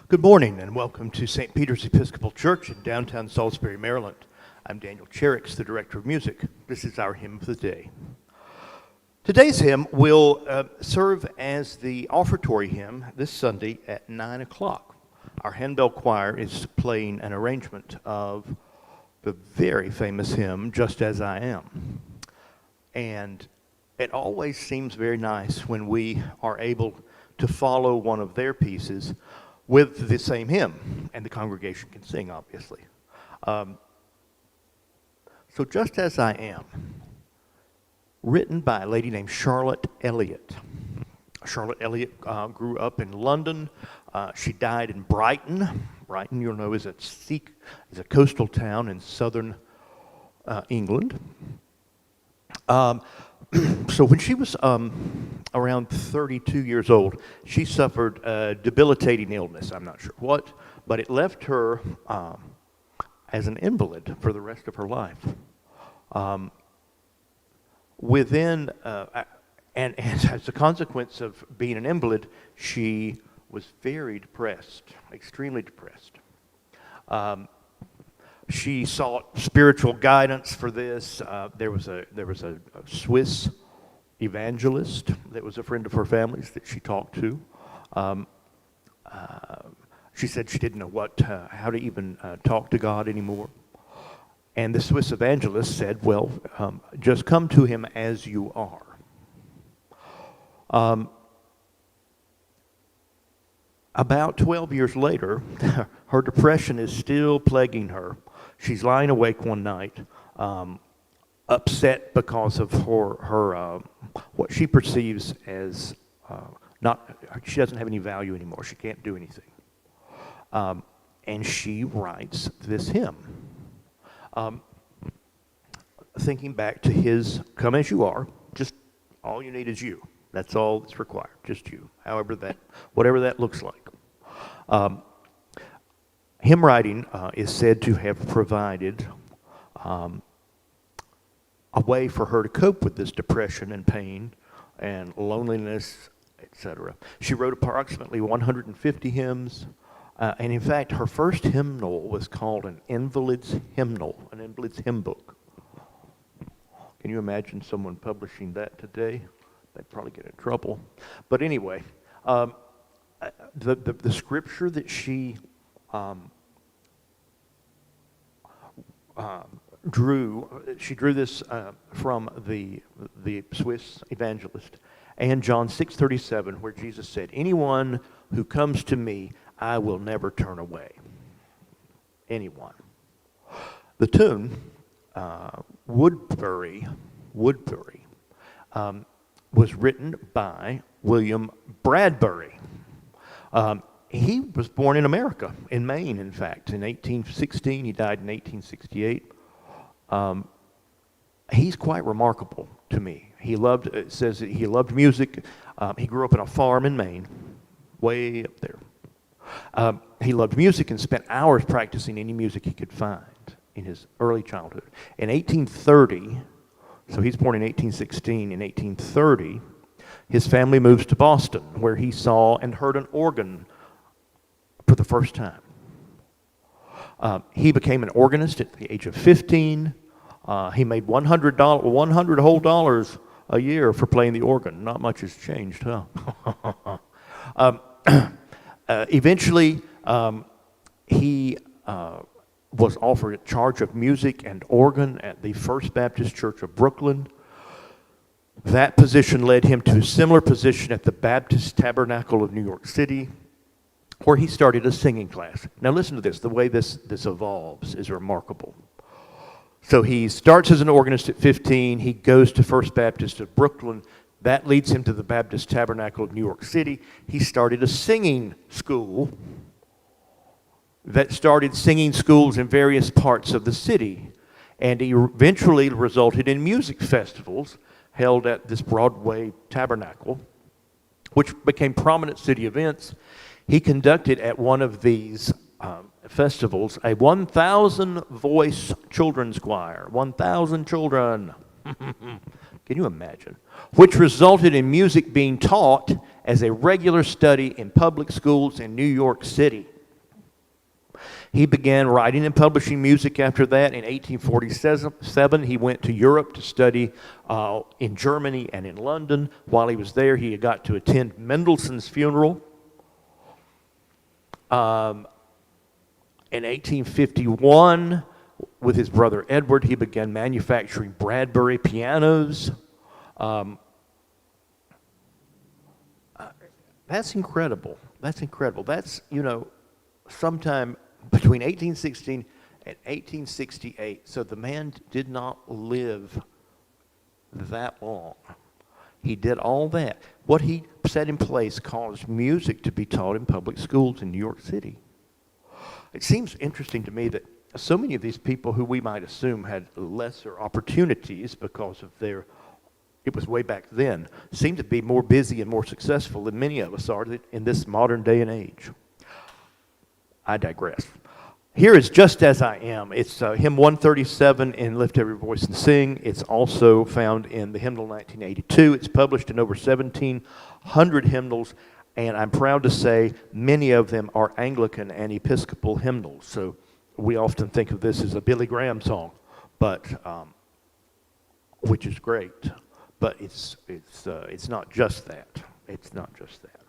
Good morning and welcome to St. Peter's Episcopal Church in downtown Salisbury, Maryland. I'm Daniel Cherrix, the Director of Music. This is our hymn of the day. Today's hymn will serve as the offertory hymn this Sunday at 9 o'clock. Our handbell choir is playing an arrangement of the very famous hymn, Just As I Am. And it always seems very nice when we are able to follow one of their pieces with the same hymn, and the congregation can sing, obviously. So Just As I Am, written by a lady named Charlotte Elliott. Charlotte Elliott grew up in London. She died in Brighton. Brighton, you'll know, is a coastal town in southern England. So when she was around 32 years old, she suffered a debilitating illness. I'm not sure what, but it left her as an invalid for the rest of her life. And as a consequence of being an invalid, she was very depressed, extremely depressed. She sought spiritual guidance for this. There was a Swiss evangelist that was a friend of her family's that she talked to. She said she didn't know how to even talk to God anymore. And the Swiss evangelist said, well, just come to him as you are. About 12 years later, her depression is still plaguing her. She's lying awake one night, upset because of her what she perceives as she doesn't have any value anymore. She can't do anything. And she writes this hymn, thinking back to his "Come as you are." Just all you need is you. That's all that's required, just you. Whatever that looks like. Hymn writing is said to have provided a way for her to cope with this depression and pain and loneliness, etc. She wrote approximately 150 hymns, and in fact, her first hymnal was called an invalid's hymnal, an invalid's hymn book. Can you imagine someone publishing that today? They'd probably get in trouble. But anyway, the scripture that she drew this from the Swiss evangelist and John 6:37, where Jesus said, "Anyone who comes to me, I will never turn away." Anyone. The tune, Woodbury, was written by William Bradbury. He was born in America, in Maine, in fact, in 1816. He died in 1868. He's quite remarkable to me. It says that he loved music. He grew up on a farm in Maine, way up there. He loved music and spent hours practicing any music he could find in his early childhood. In 1830, so he's born in 1816, in 1830, his family moves to Boston, where he saw and heard an organ for the first time. He became an organist at the age of 15. He made $100 whole dollars a year for playing the organ. Not much has changed, huh? Eventually, he was offered a charge of music and organ at the First Baptist Church of Brooklyn. That position led him to a similar position at the Baptist Tabernacle of New York City, where he started a singing class. Now listen to this. The way this evolves is remarkable. So he starts as an organist at 15. He goes to First Baptist of Brooklyn. That leads him to the Baptist Tabernacle of New York City. He started a singing school that started singing schools in various parts of the city. And he eventually resulted in music festivals held at this Broadway tabernacle, which became prominent city events. He conducted at one of these festivals a 1,000-voice children's choir. 1,000 children. Can you imagine? Which resulted in music being taught as a regular study in public schools in New York City. He began writing and publishing music after that. In 1847, he went to Europe to study in Germany and in London. While he was there, he got to attend Mendelssohn's funeral. In 1851, with his brother Edward, he began manufacturing Bradbury pianos. That's incredible. That's incredible. That's, sometime between 1816 and 1868. So the man did not live that long. He did all that. What he set in place caused music to be taught in public schools in New York City. It seems interesting to me that so many of these people who we might assume had lesser opportunities because of it was way back then, seem to be more busy and more successful than many of us are in this modern day and age. I digress. Here is Just As I Am. It's hymn 137 in Lift Every Voice and Sing. It's also found in the hymnal 1982. It's published in over 1,700 hymnals, and I'm proud to say many of them are Anglican and Episcopal hymnals. So we often think of this as a Billy Graham song, but which is great. But it's not just that. It's not just that.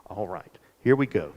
All right, here we go.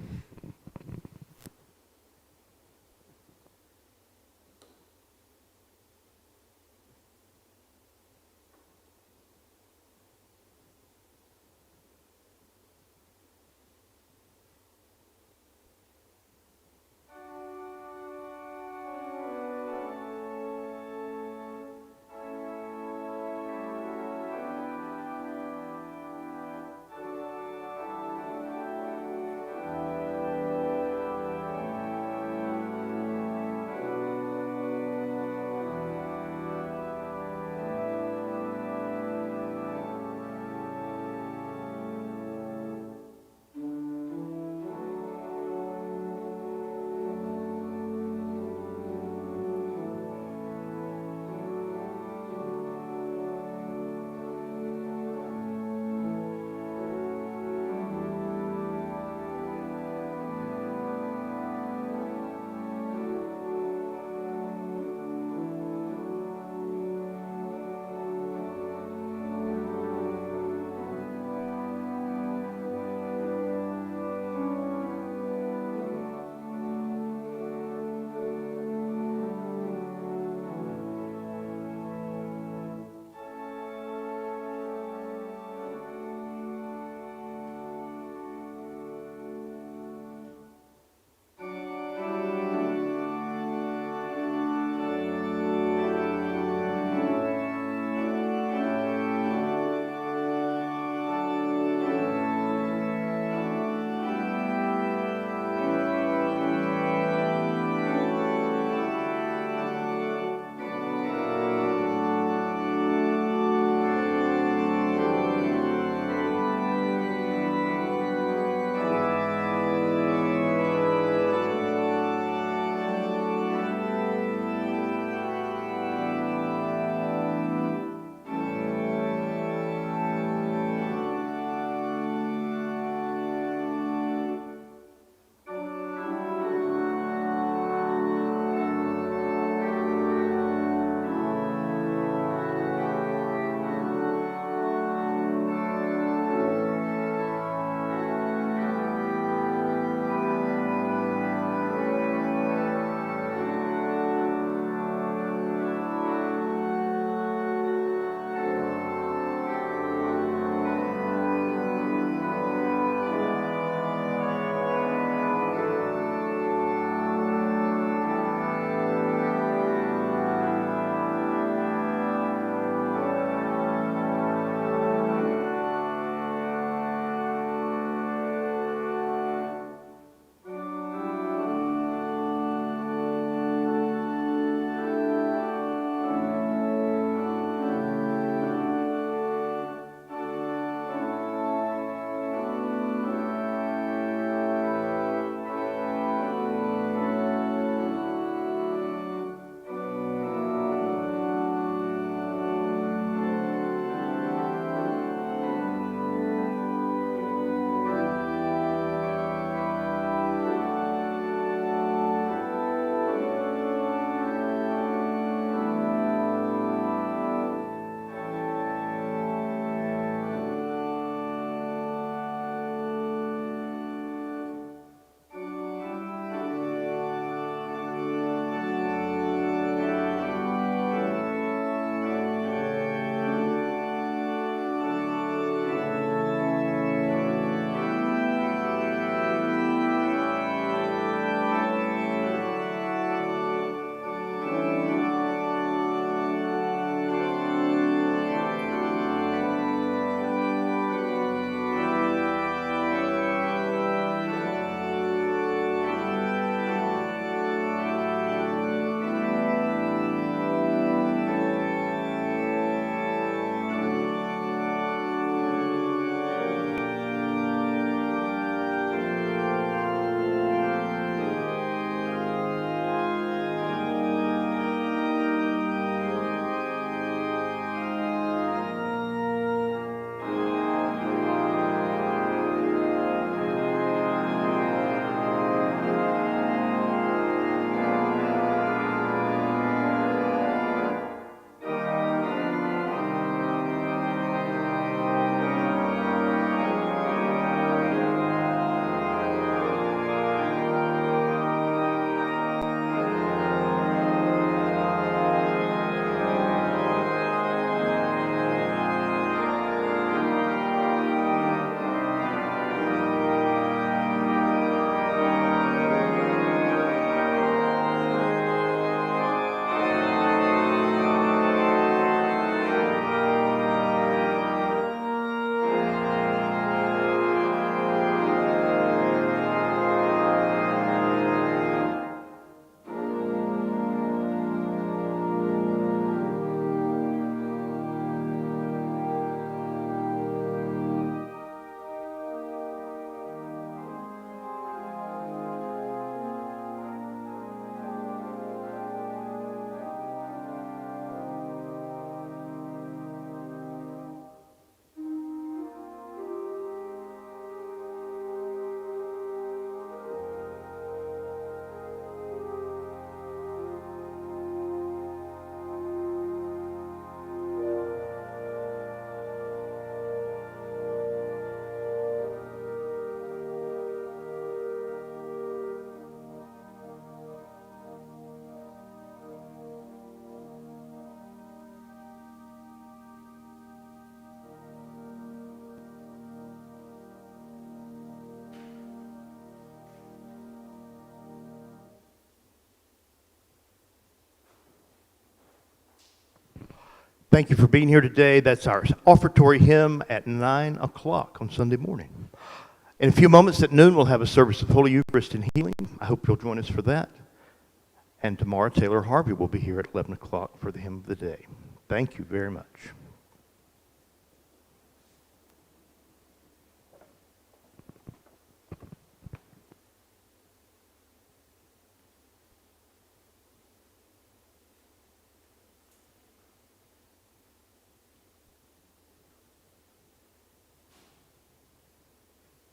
Thank you for being here today. That's our offertory hymn at 9 o'clock on Sunday morning. In a few moments at noon, we'll have a service of Holy Eucharist and healing. I hope you'll join us for that. And tomorrow, Taylor Harvey will be here at 11 o'clock for the hymn of the day. Thank you very much.